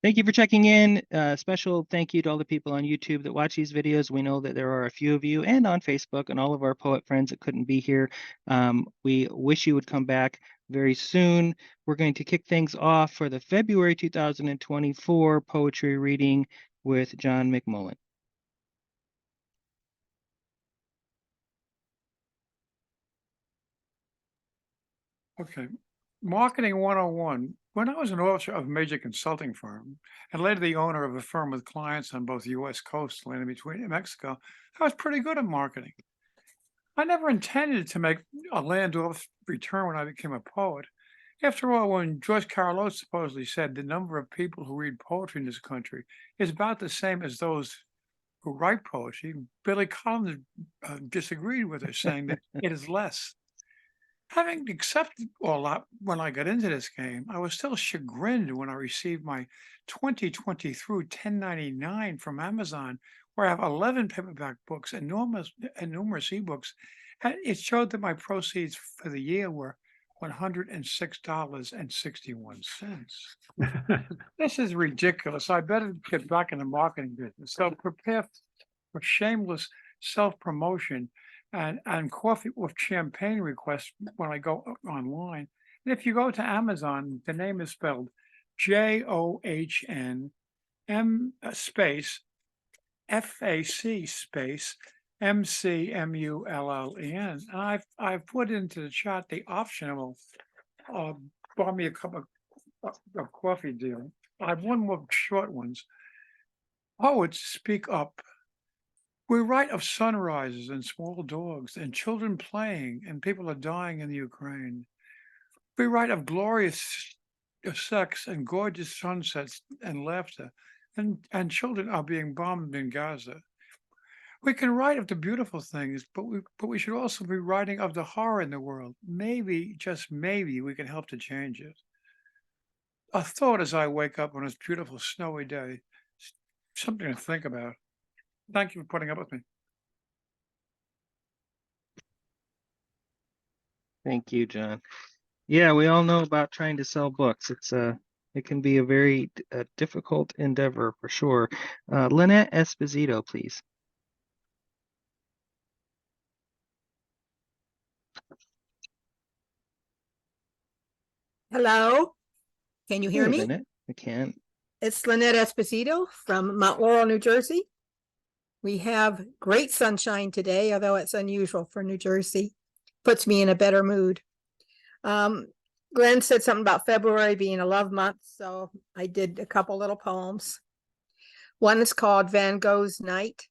Thank you for checking in. Special thank you to all the people on YouTube that watch these videos. We know that there are a few of you, and on Facebook, and all of our poet friends that couldn't be here. We wish you would come back very soon. We're going to kick things off for the February 2024 poetry reading with John McMullen. Okay. Marketing 101. When I was an officer of a major consulting firm and later the owner of a firm with clients on both the U.S. coast and in between Mexico, I was pretty good at marketing. I never intended to make a land off return when I became a poet. After all, when George Carlin supposedly said the number of people who read poetry in this country is about the same as those who write poetry, Billy Collins disagreed with her, saying that it is less. Having accepted all that when I got into this game, I was still chagrined when I received my 2020 through 1099 from Amazon, where I have 11 paperback books and numerous ebooks. And it showed that my proceeds for the year were $106.61. This is ridiculous. I better get back in the marketing business. So prepare for shameless self-promotion and coffee with champagne requests when I go online. And if you go to Amazon, the name is spelled JOHN space FAC space MCMULLEN. And I've put into the chat the optional buy me a cup of coffee deal. I have one more short ones. Poets speak up. We write of sunrises and small dogs and children playing and people are dying in the Ukraine. We write of glorious sex and gorgeous sunsets and laughter, and children are being bombed in Gaza. We can write of the beautiful things, but we should also be writing of the horror in the world. Maybe, just maybe, we can help to change it. A thought as I wake up on this beautiful snowy day, something to think about. Thank you for putting up with me. Thank you, John. Yeah, we all know about trying to sell books. It can be a very difficult endeavor for sure. Lynette Esposito, please. Hello, can you hear Hey, me? Lynette, I can. It's Lynette Esposito from Mount Laurel, New Jersey. We have great sunshine today, although it's unusual for New Jersey. Puts me in a better mood. Glenn said something about February being a love month, so I did a couple little poems. One is called Van Gogh's Night.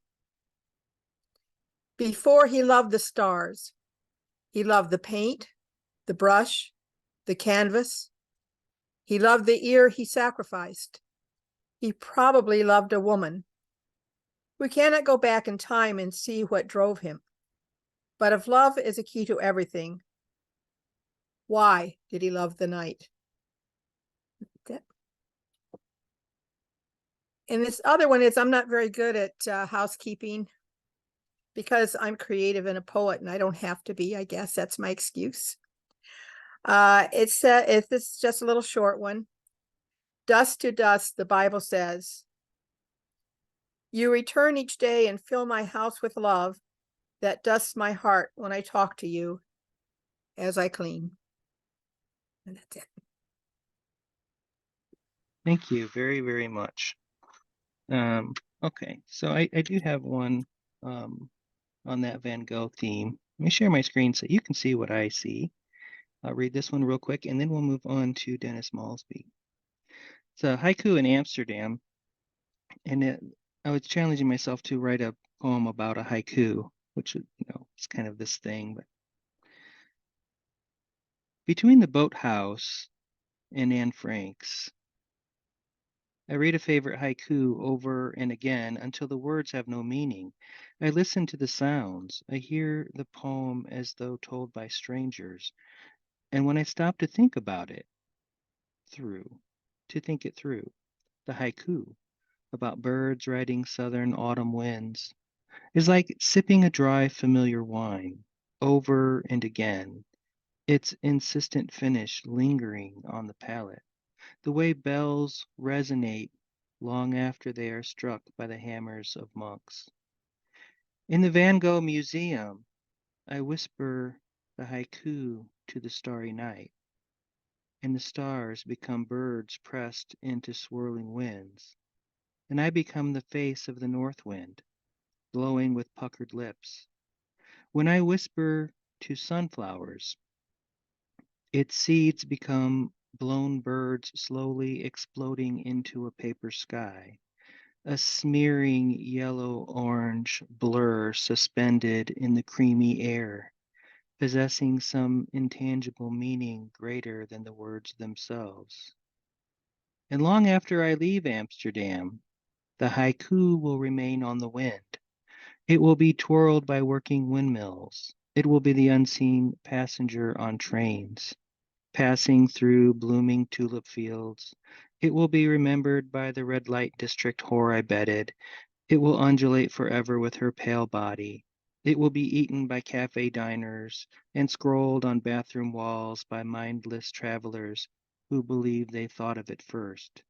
Before he loved the stars, he loved the paint, the brush, the canvas. He loved the ear he sacrificed. He probably loved a woman. We cannot go back in time and see what drove him. But if love is a key to everything, why did he love the night? And this other one is, I'm not very good at housekeeping because I'm creative and a poet and I don't have to be. I guess that's my excuse. This is just a little short one. Dust to dust, the Bible says. You return each day and fill my house with love that dusts my heart when I talk to you as I clean. And that's it. Thank you very, very much. Okay, so I do have one on that Van Gogh theme. Let me share my screen so you can see what I see. I'll read this one real quick, and then we'll move on to Dennis Malsby. It's a haiku in Amsterdam, and I was challenging myself to write a poem about a haiku, which, is kind of this thing. But between the boathouse and Anne Frank's, I read a favorite haiku over and again until the words have no meaning. I listen to the sounds. I hear the poem as though told by strangers. And when I stop to think about it through, the haiku about birds riding southern autumn winds is like sipping a dry, familiar wine over and again, its insistent finish lingering on the palate. The way bells resonate long after they are struck by the hammers of monks. In the Van Gogh Museum, I whisper the haiku to the starry night, and the stars become birds pressed into swirling winds, and I become the face of the north wind, glowing with puckered lips. When I whisper to sunflowers, its seeds become blown birds slowly exploding into a paper sky, a smearing yellow-orange blur suspended in the creamy air, possessing some intangible meaning greater than the words themselves. And long after I leave Amsterdam, the haiku will remain on the wind. It will be twirled by working windmills. It will be the unseen passenger on trains, passing through blooming tulip fields. It will be remembered by the red light district whore I bedded. It will undulate forever with her pale body. It will be eaten by cafe diners and scrolled on bathroom walls by mindless travelers who believe they thought of it first.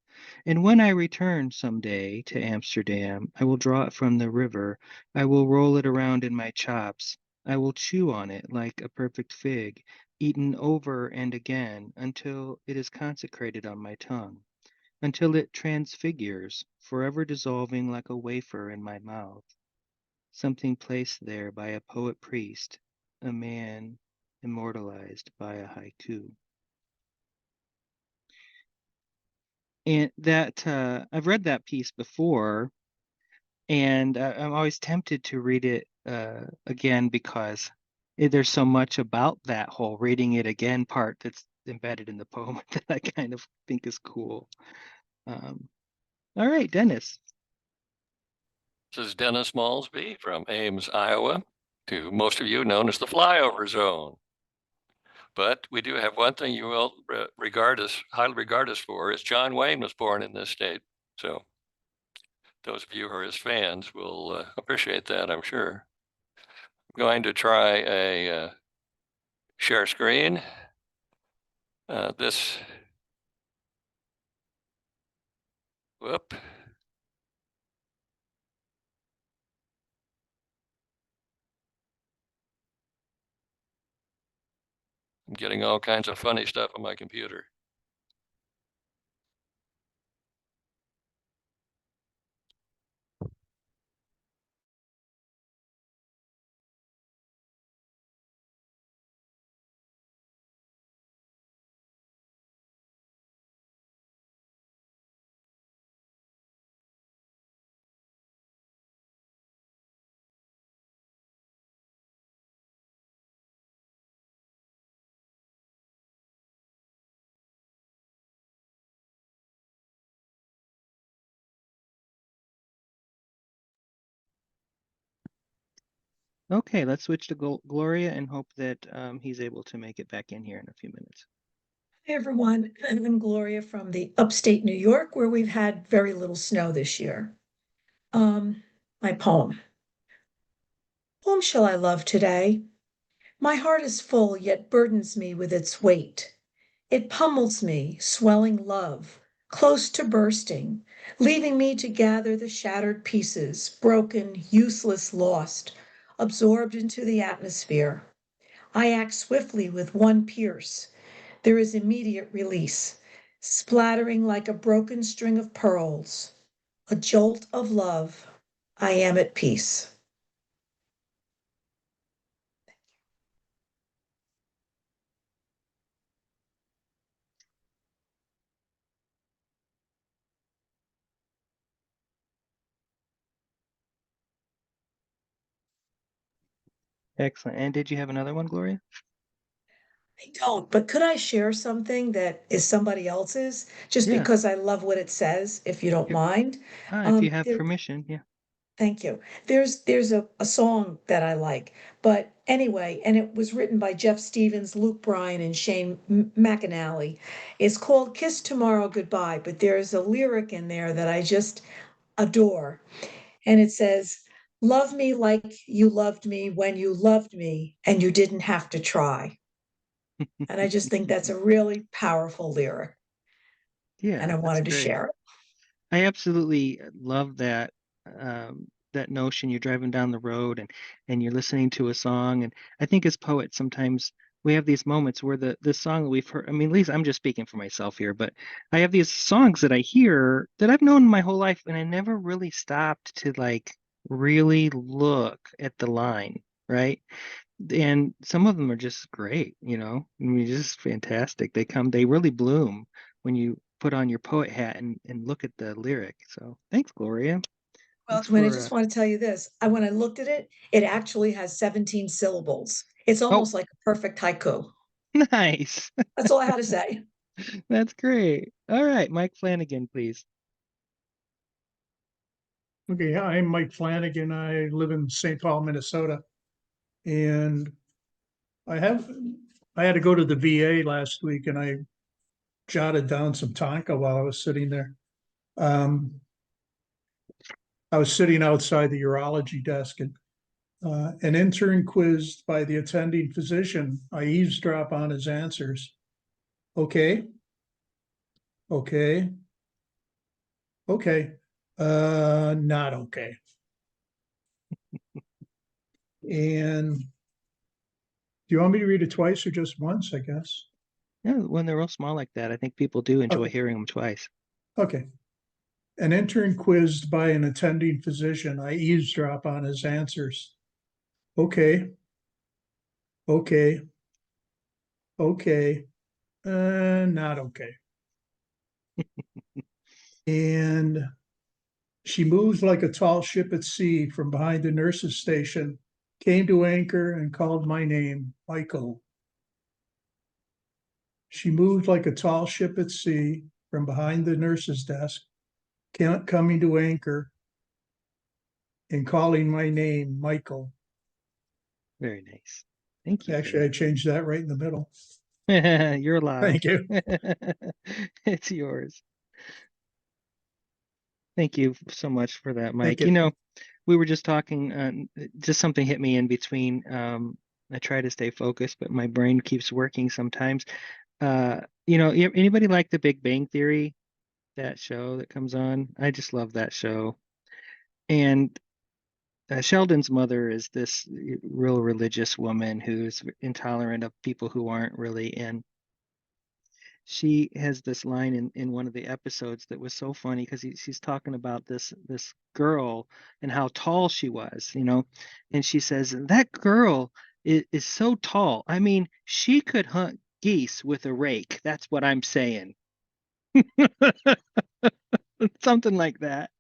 And when I return some day to Amsterdam, I will draw it from the river. I will roll it around in my chops. I will chew on it like a perfect fig, eaten over and again until it is consecrated on my tongue, until it transfigures, forever dissolving like a wafer in my mouth, something placed there by a poet priest, a man immortalized by a haiku. And that I've read that piece before, and I'm always tempted to read it again because there's so much about that whole reading it again part that's embedded in the poem that I kind of think is cool. All right, Dennis. This is Dennis Malsby from Ames, Iowa, to most of you known as the flyover zone. But we do have one thing you will highly regard us for, is John Wayne was born in this state. So those of you who are his fans will appreciate that, I'm sure. I'm going to try a share screen. Whoop. I'm getting all kinds of funny stuff on my computer. Okay, let's switch to Gloria and hope that he's able to make it back in here in a few minutes. Hey everyone, I'm Gloria from the upstate New York, where we've had very little snow this year. My poem. Whom shall I love today? My heart is full, yet burdens me with its weight. It pummels me, swelling love, close to bursting, leaving me to gather the shattered pieces, broken, useless, lost, absorbed into the atmosphere. I act swiftly with one pierce. There is immediate release, splattering like a broken string of pearls. A jolt of love. I am at peace. Excellent. And did you have another one, Gloria? I don't, but could I share something that is somebody else's just Yeah. because I love what it says, if you don't mind? If you have There, permission, yeah. thank you. There's a song that I like, but anyway, and it was written by Jeff Stevens, Luke Bryan, and Shane McAnally. It's called Kiss Tomorrow Goodbye, but there's a lyric in there that I just adore. And it says, love me like you loved me when you loved me and you didn't have to try. And I just think that's a really powerful lyric. And Yeah, I that's wanted to great. share it. I absolutely love that notion. You're driving down the road and you're listening to a song. And I think as poets, sometimes we have these moments where the song that we've heard, I mean, at least I'm just speaking for myself here, but I have these songs that I hear that I've known my whole life, and I never really stopped to like really look at the line, right? And some of them are just great, you know. I mean, just fantastic. They really bloom when you put on your poet hat and look at the lyric. So thanks, Gloria. Well, Thanks Gwen, I for just want to tell you this. When I looked at it, it actually has 17 syllables. It's oh, almost like a perfect haiku. nice. That's all I had to say. That's great. All right, Mike Flanagan, please. Okay, hi, I'm Mike Flanagan. I live in St. Paul, Minnesota. And I have, I had to go to the VA last week and I jotted down some Tonka while I was sitting there. I was sitting outside the urology desk and an intern quizzed by the attending physician. I eavesdrop on his answers. Okay, okay, okay, not okay. And do you want me to read it twice or just once, I guess? Yeah, when they're real small like that, I think people do enjoy Okay. hearing them twice. Okay. An intern quizzed by an attending physician. I eavesdrop on his answers. Okay, okay, okay, not okay. And she moves like a tall ship at sea from behind the nurse's station, came to anchor and called my name, Michael. She moved like a tall ship at sea from behind the nurse's desk, coming to anchor and calling my name, Michael. Very nice. Thank you for Actually, I changed that right in the middle. that. You're allowed. Thank you. It's yours. Thank you so much for that, Thank Mike. you. You know, we were just talking, just something hit me in between. I try to stay focused, but my brain keeps working sometimes. You know, anybody like The Big Bang Theory, that show that comes on? I just love that show. And Sheldon's mother is this real religious woman who's intolerant of people who aren't really, and she has this line in one of the episodes that was so funny because she's talking about this girl and how tall she was, you know, and she says that girl is so tall. I mean, she could hunt geese with a rake. That's what I'm saying. Something like that.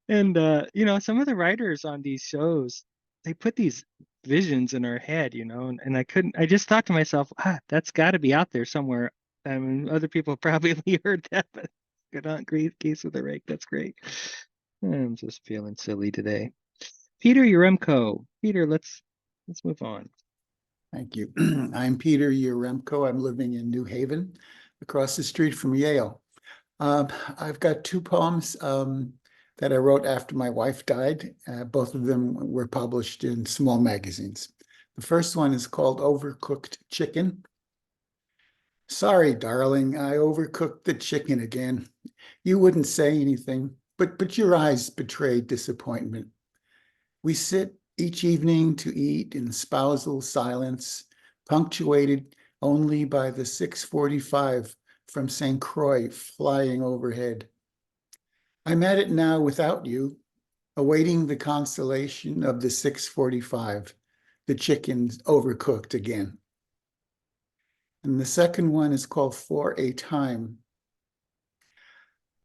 And you know, some of the writers on these shows, they put these visions in our head, you know, and I just thought to myself, that's got to be out there somewhere. I mean, other people probably heard that, but good on great case with a rake. That's great. I'm just feeling silly today. Peter Uremko. Peter, let's move on. Thank you. I'm Peter Uremko. I'm living in New Haven, across the street from Yale. I've got two poems that I wrote after my wife died. Both of them were published in small magazines. The first one is called Overcooked Chicken. Sorry, darling, I overcooked the chicken again. You wouldn't say anything, but your eyes betrayed disappointment. We sit each evening to eat in spousal silence, punctuated only by the 6:45 from St. Croix flying overhead. I'm at it now without you, awaiting the consolation of the 6:45. The chicken's overcooked again. And the second one is called For a Time.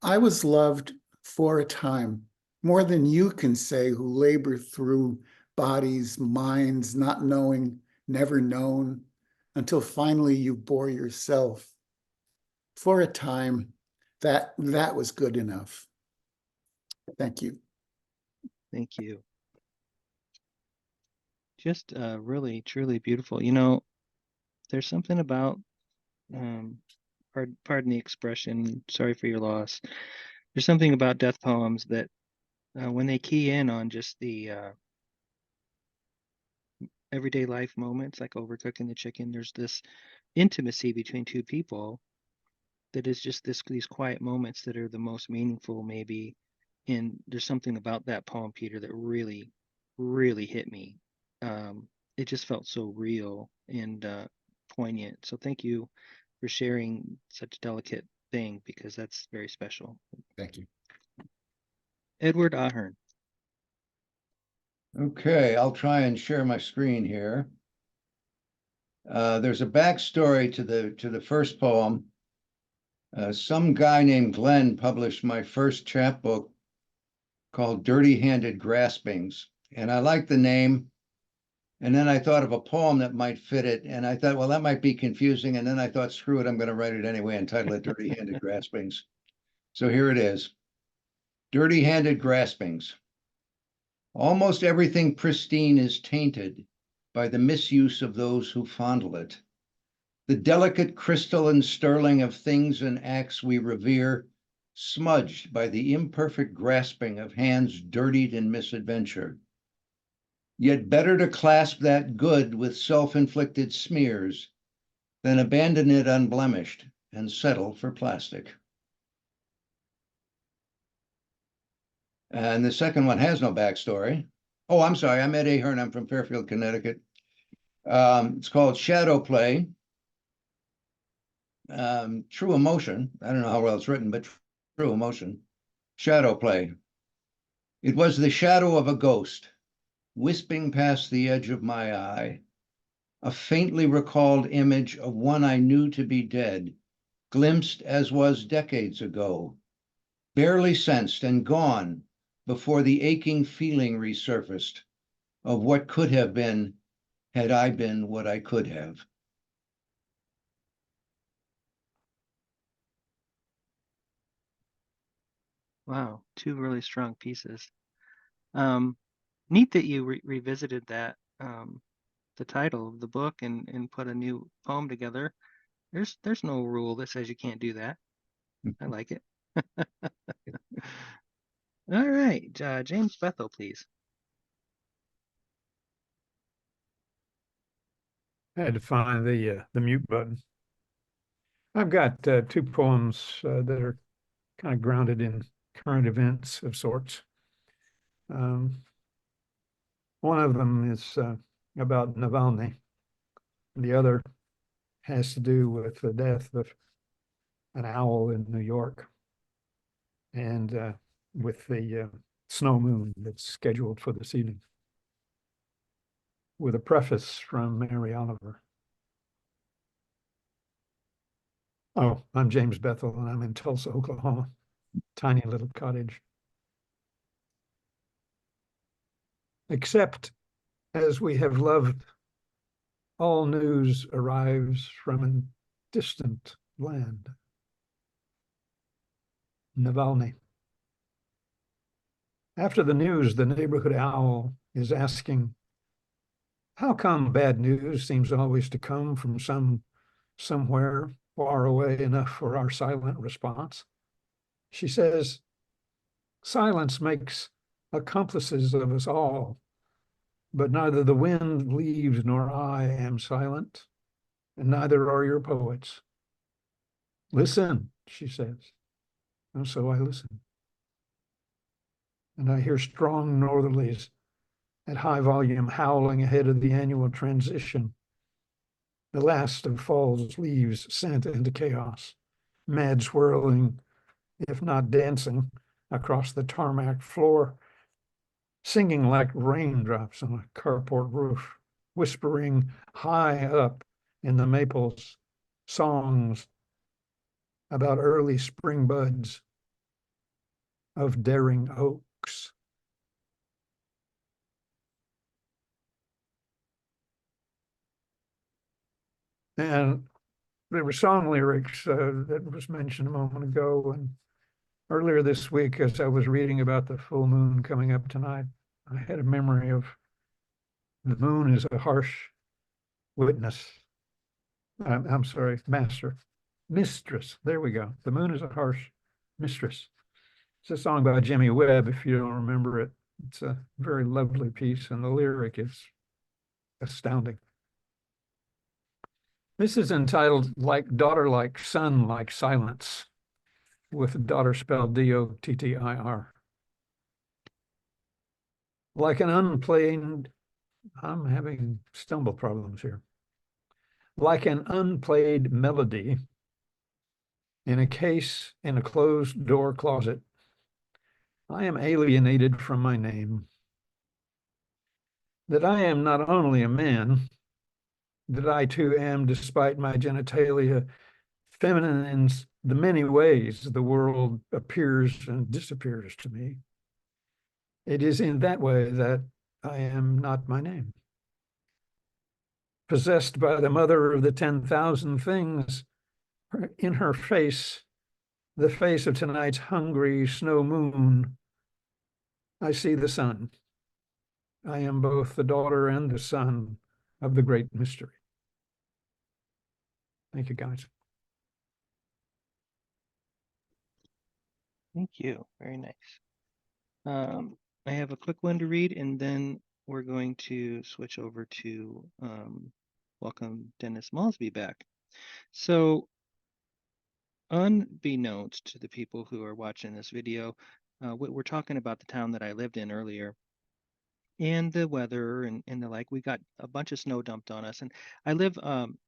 I was loved for a time, more than you can say, who labor through bodies, minds, not knowing, never known, until finally you bore yourself. For a time, that was good enough. Thank you. Thank you. Just really, truly beautiful. You know, there's something about pardon the expression, sorry for your loss. There's something about death poems that when they key in on just the everyday life moments, like overcooking the chicken, there's this intimacy between two people that it's just these quiet moments that are the most meaningful, maybe. And there's something about that poem, Peter, that really, really hit me. It just felt so real and poignant. So thank you for sharing such a delicate thing, because that's very special. Thank you. Edward Ahern. Okay, I'll try and share my screen here. There's a backstory to the first poem. Some guy named Glenn published my first chapbook called Dirty Handed Graspings, and I liked the name. And then I thought of a poem that might fit it, and I thought, well, that might be confusing. And then I thought, screw it, I'm going to write it anyway and title it Dirty Handed Graspings. So here it is. Dirty Handed Graspings. Almost everything pristine is tainted by the misuse of those who fondle it. The delicate crystal and sterling of things and acts we revere, smudged by the imperfect grasping of hands dirtied in misadventure. Yet better to clasp that good with self-inflicted smears than abandon it unblemished and settle for plastic. And the second one has no backstory. Oh, I'm sorry, I'm Ed Ahern. I'm from Fairfield, Connecticut. It's called Shadow Play. True Emotion. I don't know how well it's written, but True Emotion. Shadow Play. It was the shadow of a ghost, wisping past the edge of my eye, a faintly recalled image of one I knew to be dead, glimpsed as was decades ago, barely sensed and gone before the aching feeling resurfaced of what could have been had I been what I could have. Wow, two really strong pieces. Neat that you revisited that, the title of the book, and put a new poem together. There's no rule that says you can't do that. I like it. All right, James Bethel, please. I had to find the mute button. I've got two poems that are kind of grounded in current events of sorts. One of them is about Navalny. The other has to do with the death of an owl in New York, and with the snow moon that's scheduled for this evening, with a preface from Mary Oliver. Oh, I'm James Bethel, and I'm in Tulsa, Oklahoma. Tiny little cottage. Except as we have loved, all news arrives from a distant land. Navalny. After the news, the neighborhood owl is asking, how come bad news seems always to come from somewhere far away enough for our silent response? She says, silence makes accomplices of us all, but neither the wind, leaves, nor I am silent, and neither are your poets. Listen, she says. And so I listen. And I hear strong northerlies at high volume howling ahead of the annual transition. The last of fall's leaves sent into chaos, mad swirling, if not dancing, across the tarmac floor, singing like raindrops on a carport roof, whispering high up in the maples songs about early spring buds of daring oaks. And there were song lyrics that was mentioned a moment ago, and earlier this week, as I was reading about the full moon coming up tonight, I had a memory of the moon is a harsh witness. I'm sorry, mistress. There we go. The moon is a harsh mistress. It's a song by Jimmy Webb, if you don't remember it. It's a very lovely piece, and the lyric is astounding. This is entitled Like Daughter, Like Son, Like Silence, with daughter spelled Dottir. Like an unplayed, I'm having stumble problems here. Like an unplayed melody in a case in a closed door closet, I am alienated from my name. That I am not only a man, that I too am, despite my genitalia, feminine in the many ways the world appears and disappears to me. It is in that way that I am not my name. Possessed by the mother of the 10,000 things, in her face, the face of tonight's hungry snow moon, I see the sun. I am both the daughter and the son of the great mystery. Thank you, guys. Thank you. Very nice. I have a quick one to read, and then we're going to switch over to welcome Dennis Malsby back. So, unbeknownst to the people who are watching this video, we're talking about the town that I lived in earlier, and the weather and the like. We got a bunch of snow dumped on us, and I live on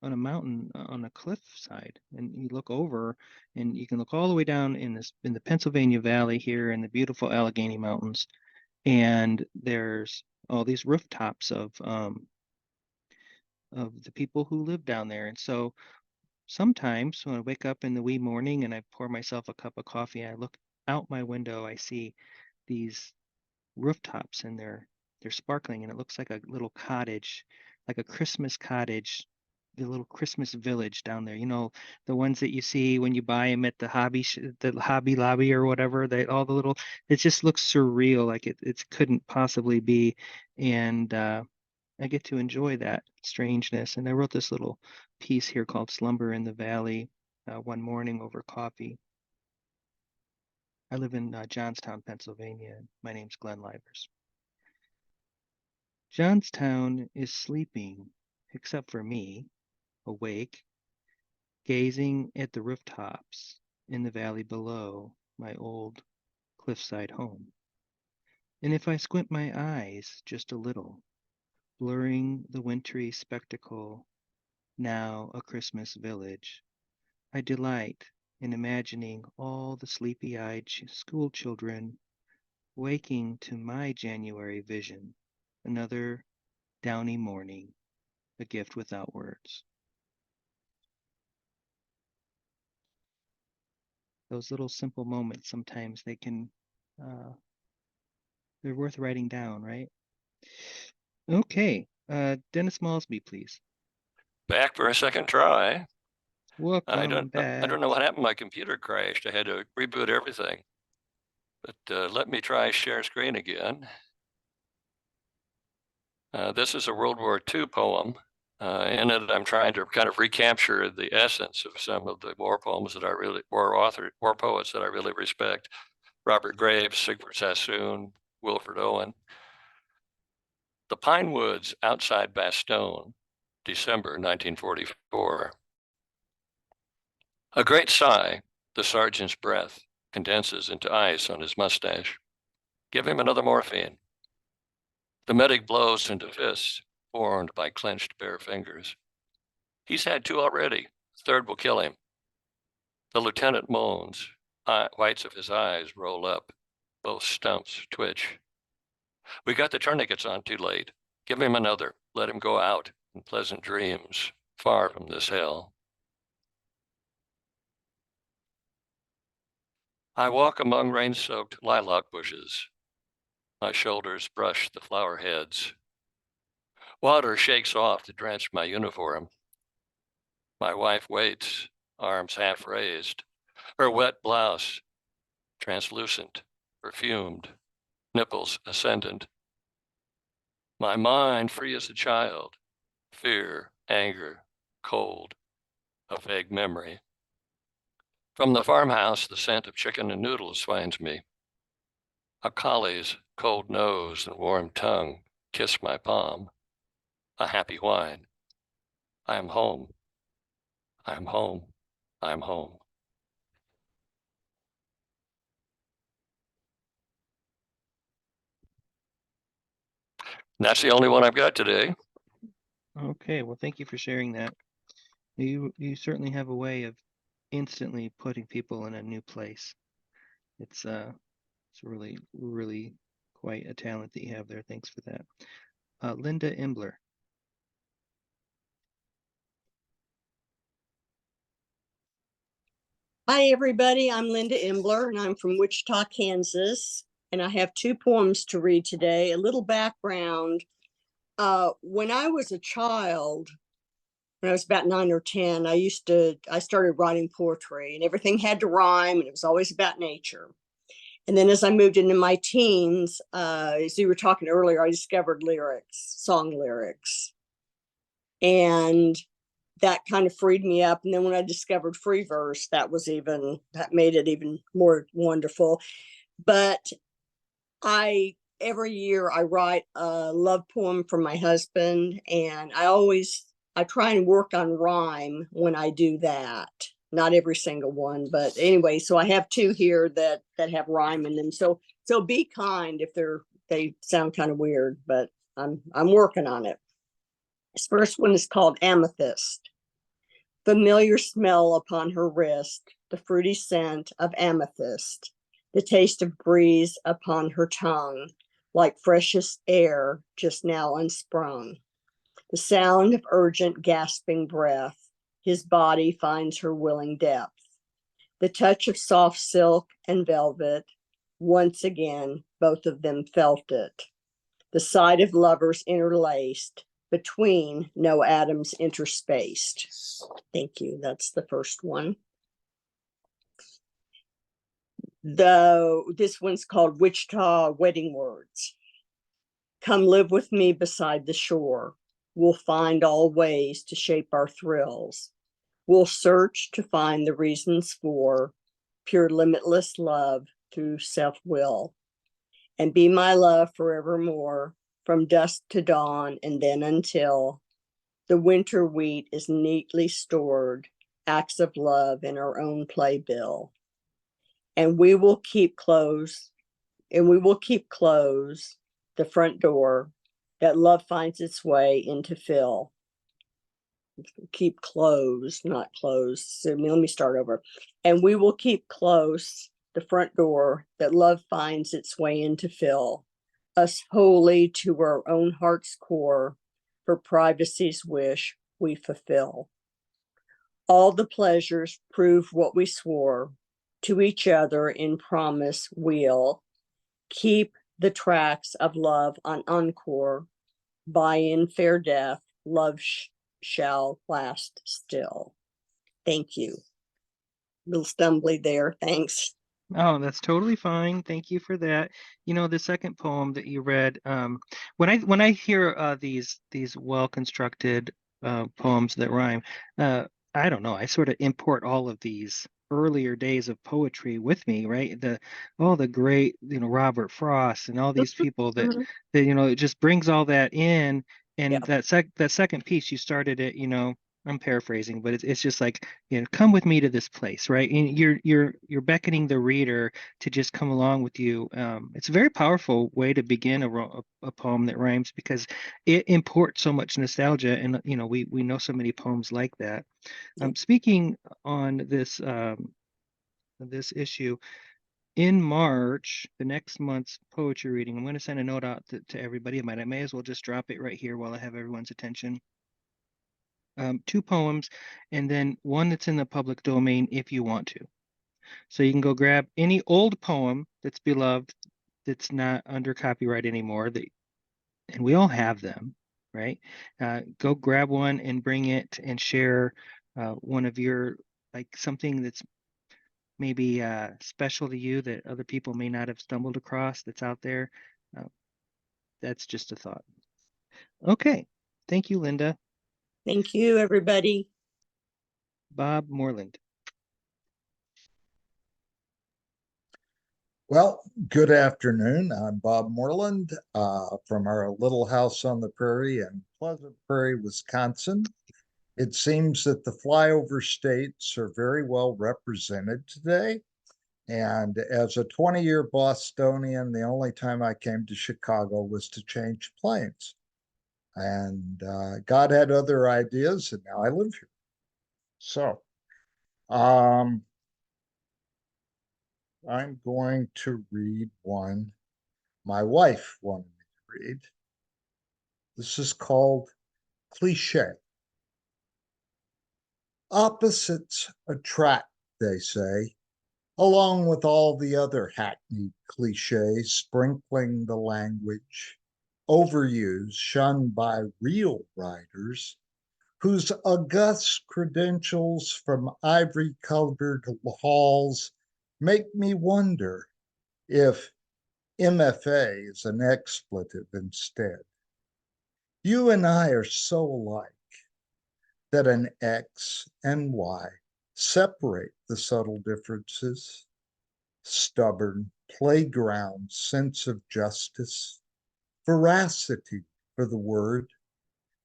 a mountain on a cliff side, and you look over and you can look all the way down in the Pennsylvania Valley here in the beautiful Allegheny Mountains, and there's all these rooftops of the people who live down there. And so sometimes when I wake up in the wee morning and I pour myself a cup of coffee, I look out my window, I see these rooftops, and they're sparkling, and it looks like a little cottage, like a Christmas cottage, the little Christmas village down there. You know, the ones that you see when you buy them at the the Hobby Lobby or whatever. They all the little. It just looks surreal, like it couldn't possibly be, and I get to enjoy that strangeness. And I wrote this little piece here called "Slumber in the Valley" one morning over coffee. I live in Johnstown, Pennsylvania. My name's Glenn Lyvers. Johnstown is sleeping, except for me, awake, gazing at the rooftops in the valley below my old cliffside home. And if I squint my eyes just a little, blurring the wintry spectacle, now a Christmas village, I delight in imagining all the sleepy-eyed school children waking to my January vision, another downy morning, a gift without words. Those little simple moments, sometimes uh, they're worth writing down, right? Okay, Dennis Malsby, please. Back for a second try. Welcome I back. don't know what happened. My computer crashed. I had to reboot everything. But let me try share screen again. This is a World War II poem. In it, I'm trying to kind of recapture the essence of some of the war poems that war poets that I really respect. Robert Graves, Sigfrid Sassoon, Wilfred Owen. The Pine Woods outside Bastogne, December 1944. A great sigh, the sergeant's breath, condenses into ice on his mustache. Give him another morphine. The medic blows into fists formed by clenched bare fingers. He's had two already. Third will kill him. The lieutenant moans. Whites of his eyes roll up. Both stumps twitch. We got the tourniquets on too late. Give him another. Let him go out in pleasant dreams, far from this hell. I walk among rain-soaked lilac bushes. My shoulders brush the flower heads. Water shakes off to drench my uniform. My wife waits, arms half raised, her wet blouse translucent, perfumed, nipples ascendant. My mind free as a child, fear, anger, cold, a vague memory. From the farmhouse, the scent of chicken and noodles finds me. A collie's cold nose and warm tongue kiss my palm. A happy whine. I'm home. I'm home. I'm home. And that's the only one I've got today. Okay, well, thank you for sharing that. You certainly have a way of instantly putting people in a new place. It's really quite a talent that you have there. Thanks for that. Linda Imbler. Hi, everybody. I'm Linda Imbler, and I'm from Wichita, Kansas. And I have two poems to read today. A little background. When I was a child, when I was about 9 or 10, I started writing poetry, and everything had to rhyme, and it was always about nature. And then as I moved into my teens, as you were talking earlier, I discovered lyrics, song lyrics. And that kind of freed me up. And then when I discovered free verse, that made it even more wonderful. But every year I write a love poem for my husband, and I try and work on rhyme when I do that. Not every single one, but anyway, so I have two here that have rhyme in them. So be kind if they sound kind of weird, but I'm working on it. This first one is called Amethyst. Familiar smell upon her wrist, the fruity scent of amethyst, the taste of breeze upon her tongue, like freshest air just now unsprung. The sound of urgent gasping breath, his body finds her willing depth. The touch of soft silk and velvet, once again, both of them felt it. The sight of lovers interlaced, between no atoms interspaced. Thank you. That's the first one. This one's called Wichita Wedding Words. Come live with me beside the shore. We'll find all ways to shape our thrills. We'll search to find the reasons for pure limitless love through self-will. And be my love forevermore, from dusk to dawn and then until the winter wheat is neatly stored, acts of love in our own playbill. And we will keep closed the front door that love finds its way into fill. Keep closed, not closed. So let me start over. And we will keep close the front door that love finds its way into fill, us wholly to our own heart's core, for privacy's wish we fulfill. All the pleasures prove what we swore to each other in promise we'll keep the tracks of love on encore. By in fair death, love shall last still. Thank you. A little stumbly there. Thanks. Oh, that's totally fine. Thank you for that. You know, the second poem that you read, when I hear these well-constructed poems that rhyme, I don't know, I sort of import all of these earlier days of poetry with me, right? The great, Robert Frost and all these people Mhm. that it just brings all that in. Yeah. And that second piece, you started it, I'm paraphrasing, but it's just like, come with me to this place, right? And you're beckoning the reader to just come along with you. It's a very powerful way to begin a poem that rhymes, because it imports so much nostalgia, and we know so many poems like that. Yeah. Speaking on this issue, in March, the next month's poetry reading, I'm going to send a note out to everybody. I may as well just drop it right here while I have everyone's attention. 2 poems, and then one that's in the public domain if you want to. So you can go grab any old poem that's beloved, that's not under copyright anymore, and we all have them, right? Go grab one and bring it and share one of your, like, something that's maybe special to you that other people may not have stumbled across, that's out there. Uh, that's just a thought. Okay. Thank you, Linda. Thank you, everybody. Bob Moreland. Well, good afternoon. I'm Bob Moreland from our little house on the prairie in Pleasant Prairie, Wisconsin. It seems that the flyover states are very well represented today. And as a 20-year Bostonian, the only time I came to Chicago was to change planes. And God had other ideas, and now I live here. So I'm going to read one my wife wanted me to read. This is called Cliche. Opposites attract, they say, along with all the other hackneyed cliches sprinkling the language, overused, shunned by real writers whose august credentials from ivory-colored halls make me wonder if MFA is an expletive instead. You and I are so alike that an X and Y separate the subtle differences. Stubborn playground sense of justice, veracity for the word,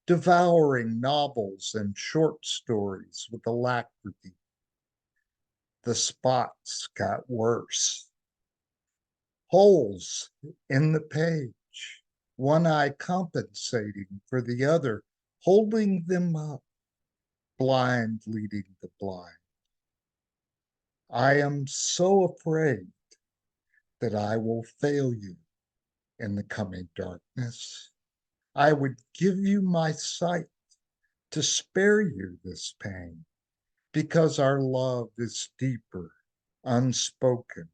devouring novels and short stories with alacrity. The spots got worse. Holes in the page, one eye compensating for the other, holding them up, blind leading the blind. I am so afraid that I will fail you in the coming darkness. I would give you my sight to spare you this pain, because our love is deeper, unspoken.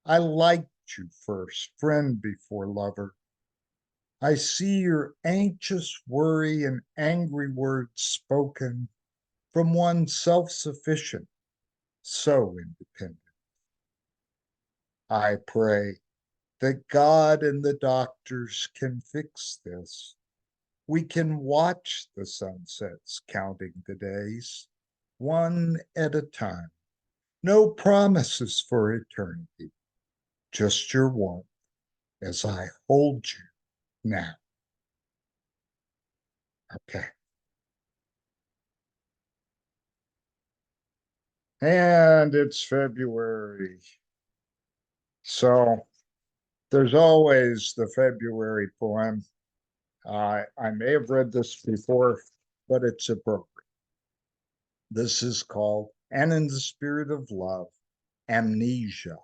I liked you first, friend before lover. I see your anxious worry and angry words spoken from one self-sufficient, so independent. I pray that God and the doctors can fix this. We can watch the sunsets, counting the days, one at a time. No promises for eternity, just your warmth as I hold you now. Okay. And it's February. So there's always the February poem. I may have read this before, but it's appropriate. This is called And in the Spirit of Love, Amnesia.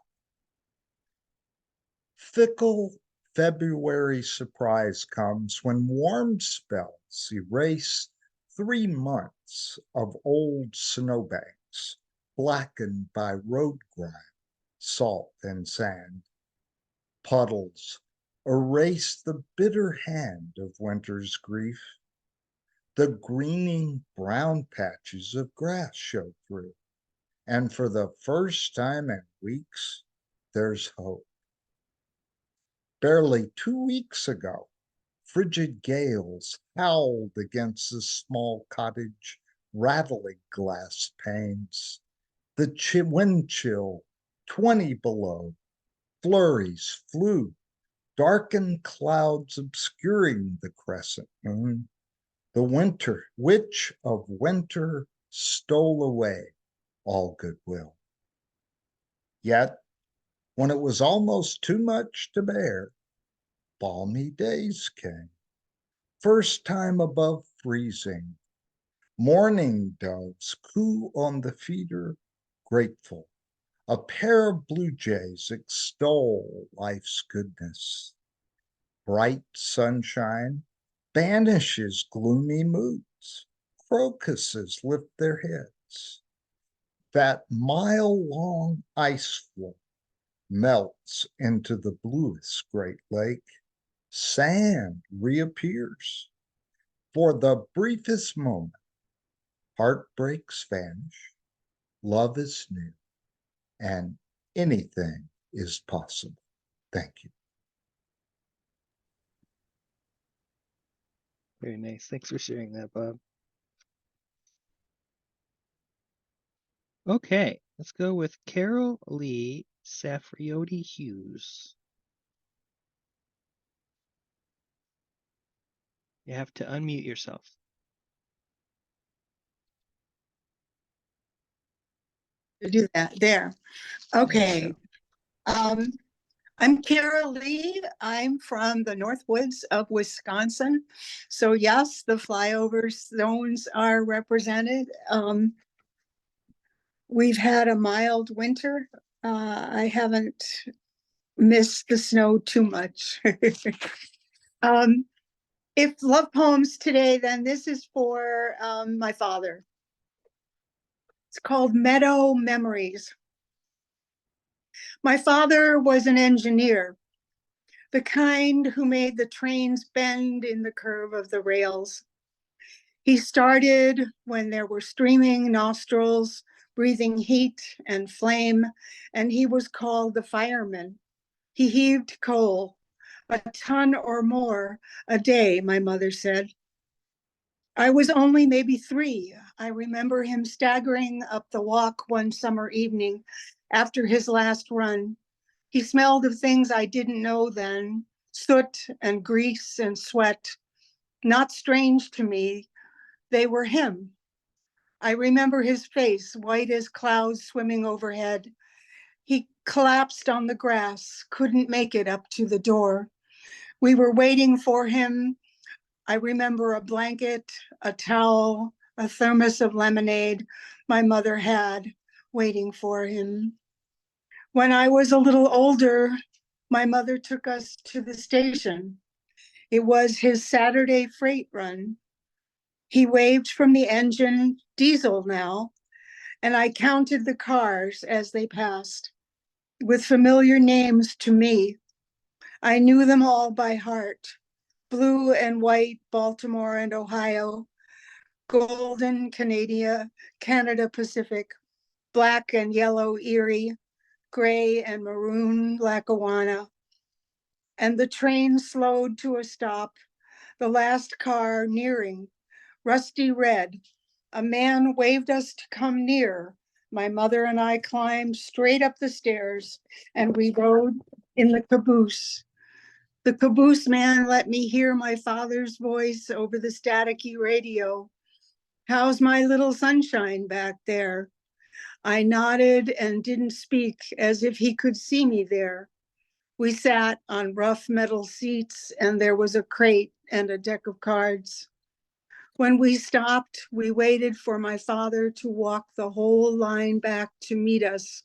Fickle February surprise comes when warm spells erase 3 months of old snowbanks, blackened by road grime, salt, and sand. Puddles erase the bitter hand of winter's grief. The greening brown patches of grass show through, and for the first time in weeks, there's hope. Barely 2 weeks ago, frigid gales howled against the small cottage, rattling glass panes. The wind chill, 20 below, flurries flew, darkened clouds obscuring the crescent moon. The winter, witch of winter, stole away all goodwill. Yet, when it was almost too much to bear, balmy days came. First time above freezing. Morning doves coo on the feeder, grateful. A pair of blue jays extol life's goodness. Bright sunshine banishes gloomy moods. Crocuses lift their heads. That mile-long ice floe melts into the bluest Great Lake. Sand reappears. For the briefest moment, heartbreaks vanish, love is new, and anything is possible. Thank you. Very nice. Thanks for sharing that, Bob. Okay, let's go with Carol Lee Safriodi Hughes. You have to unmute yourself. to do that. There. Okay. I'm Kara Lee. I'm from the North Woods of Wisconsin. So yes, the flyover zones are represented. We've had a mild winter. I haven't missed the snow too much. If love poems today, then this is for my father. It's called Meadow Memories. My father was an engineer, the kind who made the trains bend in the curve of the rails. He started when there were streaming nostrils, breathing heat and flame, and he was called the fireman. He heaved coal, a ton or more a day, my mother said. I was only maybe 3. I remember him staggering up the walk one summer evening after his last run. He smelled of things I didn't know then, soot and grease and sweat. Not strange to me, they were him. I remember his face, white as clouds swimming overhead. He collapsed on the grass, couldn't make it up to the door. We were waiting for him. I remember a blanket, a towel, a thermos of lemonade my mother had waiting for him. When I was a little older, my mother took us to the station. It was his Saturday freight run. He waved from the engine, diesel now, and I counted the cars as they passed with familiar names to me. I knew them all by heart. Blue and white, Baltimore and Ohio, golden, Canada Pacific, black and yellow, Erie, gray and maroon, Lackawanna. And the train slowed to a stop, the last car nearing, rusty red. A man waved us to come near. My mother and I climbed straight up the stairs and we rode in the caboose. The caboose man let me hear my father's voice over the staticky radio. How's my little sunshine back there? I nodded and didn't speak as if he could see me there. We sat on rough metal seats and there was a crate and a deck of cards. When we stopped, we waited for my father to walk the whole line back to meet us.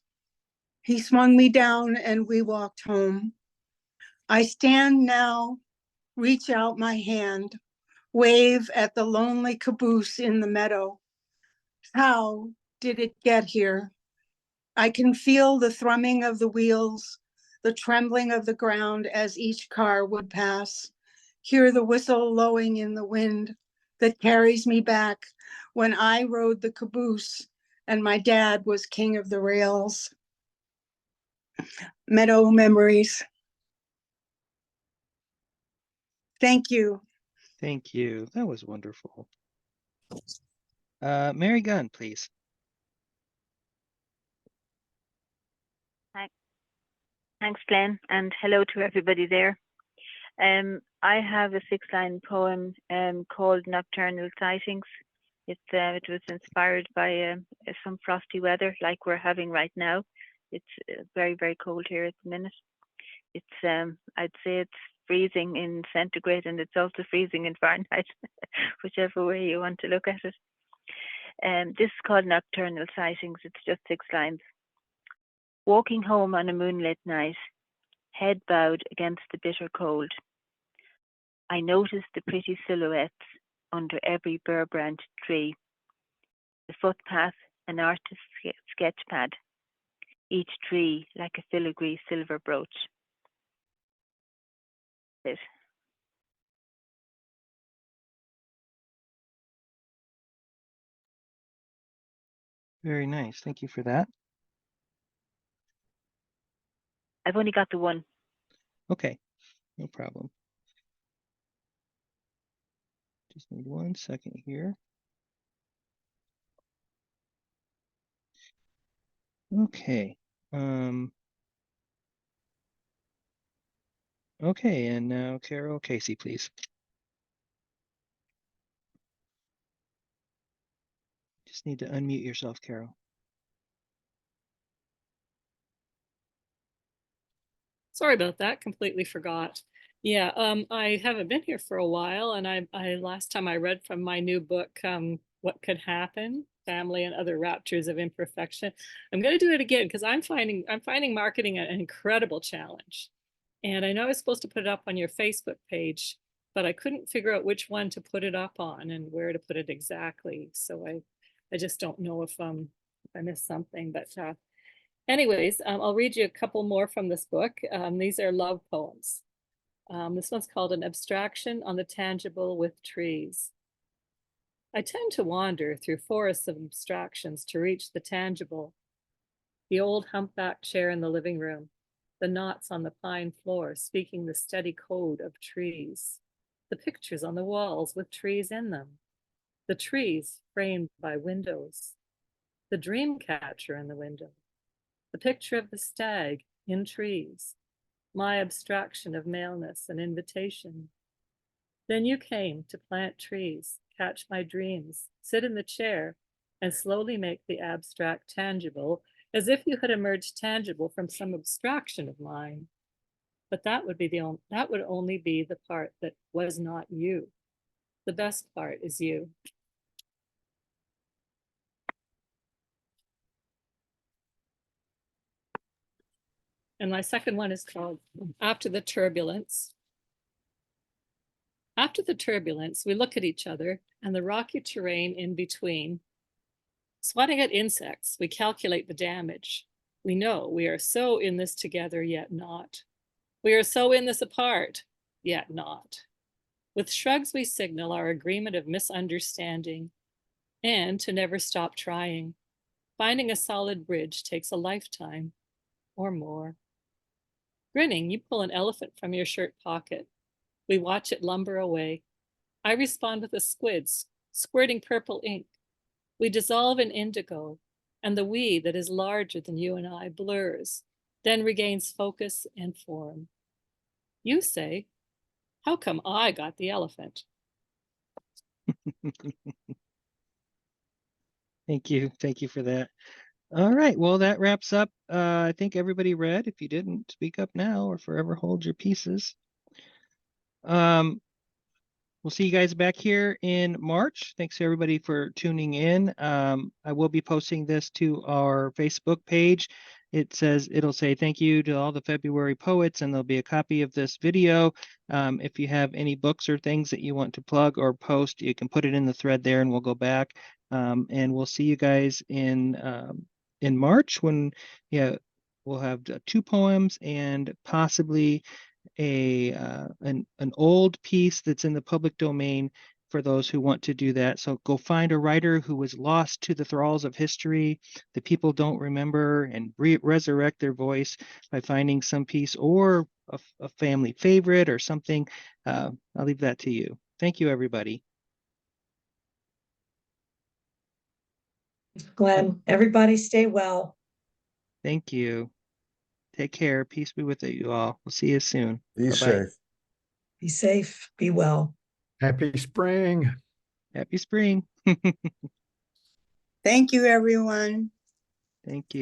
He swung me down and we walked home. I stand now, reach out my hand, wave at the lonely caboose in the meadow. How did it get here? I can feel the thrumming of the wheels, the trembling of the ground as each car would pass. Hear the whistle lowing in the wind that carries me back when I rode the caboose and my dad was king of the rails. Meadow Memories. Thank you. Thank you. That was wonderful. Mary Gunn, please. Thanks, Glenn, and hello to everybody there. I have a 6-line poem called Nocturnal Sightings. It was inspired by some frosty weather like we're having right now. It's very, very cold here at the minute. It's I'd say it's freezing in centigrade and it's also freezing in Fahrenheit, whichever way you want to look at it. This is called Nocturnal Sightings. It's just 6 lines. Walking home on a moonlit night, head bowed against the bitter cold, I noticed the pretty silhouettes under every bare-branched tree, the footpath, an artist's sketch pad, each tree like a filigree silver brooch. It. Very nice. Thank you for that. I've only got the one. Okay, no problem. Just need 1 second here. Okay. Okay, and now Carol Casey, please. Just need to unmute yourself, Carol. Sorry about that. Completely forgot. Yeah, I haven't been here for a while, and I last time I read from my new book, What Could Happen: Family and Other Raptures of Imperfection. I'm going to do it again because I'm finding marketing an incredible challenge. And I know I was supposed to put it up on your Facebook page, but I couldn't figure out which one to put it up on and where to put it exactly. So I just don't know if I missed something. But anyways, I'll read you a couple more from this book. These are love poems. This one's called An Abstraction on the Tangible with Trees. I tend to wander through forests of abstractions to reach the tangible. The old humpback chair in the living room, the knots on the pine floor speaking the steady code of trees, the pictures on the walls with trees in them, the trees framed by windows, the dream catcher in the window, the picture of the stag in trees, my abstraction of maleness and invitation. Then you came to plant trees, catch my dreams, sit in the chair, and slowly make the abstract tangible, as if you had emerged tangible from some abstraction of mine. But that would only be the part that was not you. The best part is you. And my second one is called After the Turbulence. After the turbulence, we look at each other and the rocky terrain in between. Swatting at insects, we calculate the damage. We know we are so in this together, yet not. We are so in this apart, yet not. With shrugs, we signal our agreement of misunderstanding and to never stop trying. Finding a solid bridge takes a lifetime or more. Grinning, you pull an elephant from your shirt pocket. We watch it lumber away. I respond with a squid squirting purple ink. We dissolve in indigo, and the we that is larger than you and I blurs, then regains focus and form. You say, how come I got the elephant? Thank you. Thank you for that. All right. Well, that wraps up. I think everybody read. If you didn't, speak up now or forever hold your pieces. We'll see you guys back here in March. Thanks to everybody for tuning in. I will be posting this to our Facebook page. It'll say thank you to all the February poets, and there'll be a copy of this video. If you have any books or things that you want to plug or post, you can put it in the thread there and we'll go back. And we'll see you guys in March when we'll have 2 poems and possibly an old piece that's in the public domain for those who want to do that. So go find a writer who was lost to the thralls of history that people don't remember and resurrect their voice by finding some piece or a family favorite or something. I'll leave that to you. Thank you, everybody. Glenn, everybody stay well. Thank you. Take care. Peace be with you all. We'll see you soon. Be Bye-bye. safe. Be safe, be well. Happy spring. Happy spring. Thank you, everyone. Thank you.